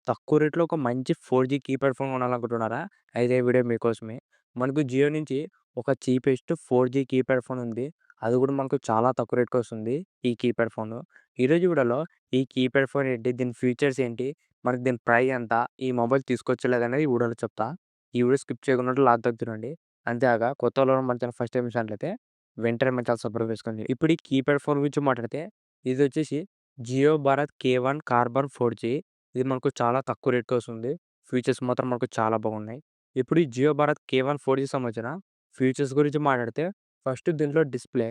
తక్కువ రేట్‌లో ఒక మంచి 4జీ కీప్యాడ్ ఫోన్ కొనాలనుకుంటున్నారా? అయితే ఈ వీడియో మీకోసమే. మనకు జియో నుంచి ఒక చీపెస్ట్ 4జీ కీప్యాడ్ ఫోన్ ఉంది. అది కూడా మనకు చాలా తక్కువ రేట్‌కొస్తుంది ఈ కీప్యాడ్ ఫోను. ఈరోజు వీడియోలో ఈ కీప్యాడ్ ఫోన్ ఏంటి? దీని ఫీచర్స్ ఏంటి? మనకి దీని ప్రైస్ ఎంత? ఈ మొబైల్ తీసుకోవచ్చా లేదనేది ఈ వీడియోలో చెప్తా. ఈ వీడియో స్కిప్ చేయకుండా లాస్ట్ దాకా చూడండి. అంతేకాక కొత్తోళ్ళు మన ఛానల్ ఫస్ట్ టైమ్ చూసినట్లయితే వెంటనే మన ఛానల్ సబ్స్క్రైబ్ చేసుకోండి. ఇప్పుడు ఈ కీప్యాడ్ ఫోన్ గురించి మాట్లాడితే ఇదొచ్చేసి జియో భారత్ కే1 కార్బన్ 4జీ. ఇది మనకు చాలా తక్కువ రేట్‌కొస్తుంది. ఫీచర్స్ మాత్రం మనకు చాలా బాగున్నాయి. ఇప్పుడు ఈ జియో భారత్ కే1 4జీ సంబంధించిన ఫీచర్స్ గురించి మాట్లాడితే ఫస్ట్ దీంట్లో డిస్ప్లే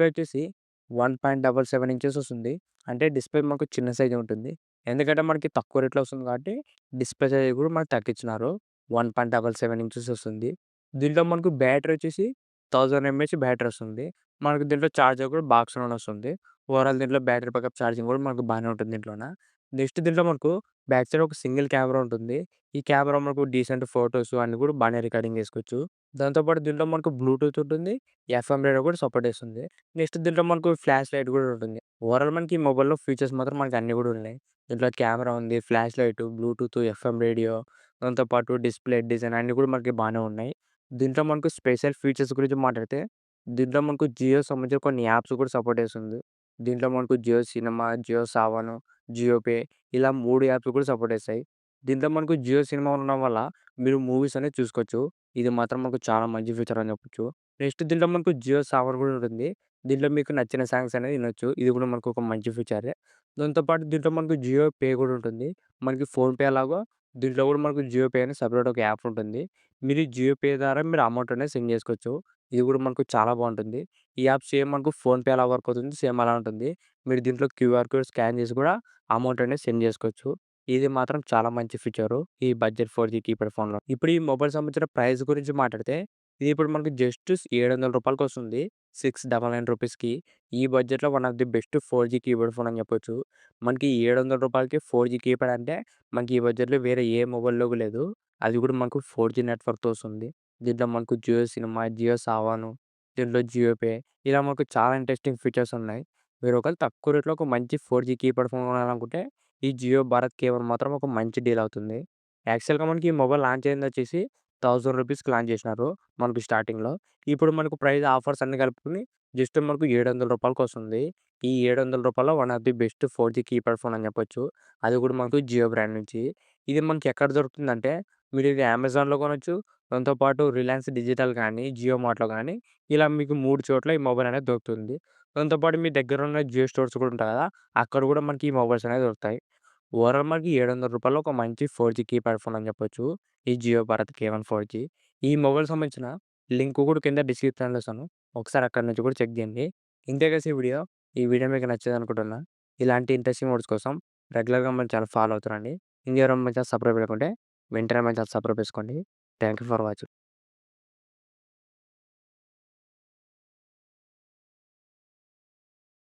వచ్చేసి 1.77 ఇంచెస్ వస్తుంది. అంటే డిస్ప్లే మనకు చిన్న సైజే ఉంటుంది. ఎందుకంటే మనకి తక్కువ రేట్‌లో వస్తుంది కాబట్టి డిస్ప్లే సైజ్ కూడా మనకు తగ్గించినారు. 1.77 ఇంచెస్ వస్తుంది. దీంట్లో మనకు బ్యాటరీ వచ్చేసి 1000 ఎంఏహెచ్ బ్యాటరీ వస్తుంది. మనకు దీంట్లో చార్జర్ కూడా బాక్స్‌లోనే వస్తుంది. ఓవరాల్ దీంట్లో బ్యాటరీ బ్యాకప్ ఛార్జింగ్ కూడా మనకు బానే ఉంటుంది దీంట్లోన. నెక్స్ట్ దీంట్లో మనకు బ్యాక్ సైడ్ ఒక సింగిల్ కెమెరా ఉంటుంది. ఈ కెమెరా మనకు డీసెంట్ ఫోటోస్ అన్నీ కూడా బానే రికార్డింగ్ చేసుకోవచ్చు. దాంతో పాటు దీంట్లో మనకు బ్లూటూత్ ఉంటుంది. ఎఫ్ఎం రేడియో కూడా సపోర్ట్ చేస్తుంది. నెక్స్ట్ దీంట్లో మనకు ఫ్లాష్ లైట్ కూడా ఉంటుంది. ఓవరాల్ మనకి ఈ మొబైల్‌లో ఫీచర్స్ మాత్రం మనకు అన్నీ కూడా ఉన్నాయి. దీంట్లో కెమెరా ఉంది, flash light, Bluetooth, FM radio, దాంతో పాటు డిస్ప్లే డిజైన్ అన్నీ కూడా మనకి బానే ఉన్నాయి. దీంట్లో మనకు స్పెషల్ ఫీచర్స్ గురించి మాట్లాడితే దీంట్లో మనకు జియో సంబంధించిన కొన్ని యాప్స్ కూడా సపోర్ట్ చేస్తుంది. దీంట్లో మనకు జియో సినిమా, జియో సావన్, జియో పే ఇలా 3 యాప్స్ కూడా సపోర్ట్ చేస్తాయి. దీంట్లో మనకు జియో సినిమా ఉండడం వల్ల మీరు మూవీస్ అనేది చూసుకోవచ్చు. ఇది మాత్రం మనకు చాలా మంచి ఫీచర్ అని చెప్పొచ్చు. నెక్స్ట్ దీంట్లో మనకు జియో సావన్ కూడా ఉంటుంది. దీంట్లో మీకు నచ్చిన సాంగ్స్ అనేది వినొచ్చు. ఇది కూడా మనకు ఒక మంచి ఫీచరే. దాంతో పాటు దీంట్లో మనకు జియో పే కూడా ఉంటుంది. మనకి ఫోన్‌పే ఎలాగో దీంట్లో కూడా మనకు జియో పే అని సెపరేట్ ఒక యాప్ ఉంటుంది. మీరు ఈ జియో పే ద్వారా మీరు అమౌంట్ అనేది సెండ్ చేసుకోవచ్చు. ఇది కూడా మనకు చాలా బావుంటుంది. ఈ యాప్ సేమ్ మనకు ఫోన్‌పే ఎలా వర్క్ అవుతుంది సేమ్ అలా ఉంటుంది. మీరు దీంట్లో క్యూఆర్ కోడ్ స్కాన్ చేసి కూడా అమౌంట్ అనేది సెండ్ చేసుకోవచ్చు. ఇది మాత్రం చాలా మంచి ఫీచరు. ఈ బడ్జెట్ 4జీ కీప్యాడ్ ఫోన్‌లో. ఇప్పుడు ఈ మొబైల్ సంబంధించిన ప్రైస్ గురించి మాట్లాడితే ఇది ఇప్పుడు మనకు జస్ట్ రూ. 700 వస్తుంది. 699 రూపీస్‌కి. ఈ బడ్జెట్‌లో వన్ ఆఫ్ ది బెస్ట్ 4జీ కీప్యాడ్ ఫోన్ అని చెప్పొచ్చు. మనకి రూ. 700కి 4జీ కీప్యాడ్ అంటే మనకి ఈ బడ్జెట్‌లో వేరే ఏ మొబైల్‌లో లేదు. అది కూడా మనకు 4జీ నెట్వర్క్‌తో వస్తుంది. దీంట్లో మనకు జియో సినిమా, జియో సావన్, దీంట్లో జియో పే ఇలా మనకు చాలా ఇంట్రెస్టింగ్ ఫీచర్స్ ఉన్నాయి. మీరు ఒకవేళ తక్కువ రేట్‌లో ఒక మంచి 4జీ కీప్యాడ్ ఫోన్ కొనాలనుకుంటే ఈ జియో భారత్ కే1 మాత్రం ఒక మంచి డీల్ అవుతుంది. యాక్చువల్‌గా మనకి ఈ మొబైల్ లాంచ్ అయిందొచ్చేసి రూ. 1000కి లాంచ్ చేసినారు మనకు స్టార్టింగ్‌లో. ఇప్పుడు మనకు ప్రైస్ ఆఫర్స్ అన్నీ కలుపుకొని జస్ట్ మనకు రూ. 700కొస్తుంది. ఈ రూ. 700లో వన్ ఆఫ్ ది బెస్ట్ 4జీ కీప్యాడ్ ఫోన్ అని చెప్పొచ్చు. అది కూడా మనకు జియో బ్రాండ్ నుంచి. ఇది మనకి ఎక్కడ దొరుకుతుందంటే మీరు ఇది అమెజాన్‌లో కొనొచ్చు. దాంతో పాటు రిలయన్స్ డిజిటల్ గానీ, జియో మార్ట్‌లో గానీ ఇలా మీకు 3 చోట్ల ఈ మొబైల్ అనేది దొరుకుతుంది. దాంతో పాటు మీ దగ్గరున్న జియో స్టోర్స్ కూడా ఉంటాయి కదా! అక్కడ కూడా మనకి ఈ మొబైల్స్ అనేవి దొరుకుతాయి. ఓవరాల్ మనకి రూ. 700 ఒక మంచి 4జీ కీప్యాడ్ ఫోన్ అని చెప్పొచ్చు. ఈ జియో భారత్ కే1 4జీ. ఈ మొబైల్ సంబంధించిన లింక్ కూడా కింద డిస్క్రిప్షన్‌లో ఇస్తాను. ఒకసారి అక్కడి నుంచి కూడా చెక్ చేయండి. ఇంతే గైస్ ఈ వీడియో. ఈ వీడియో మీకు నచ్చిందనుకుంటున్నా. ఇలాంటి ఇంట్రెస్టింగ్ వర్డ్స్ కోసం రెగ్యులర్‌గా మన ఛానల్ ఫాలో అవుతారండి. ఇంకెవరైనా మన ఛానల్ సబ్స్క్రైబ్ చేయకుంటే వెంటనే మన ఛానల్ సబ్స్క్రైబ్ చేసుకోండి. Thank you for watching.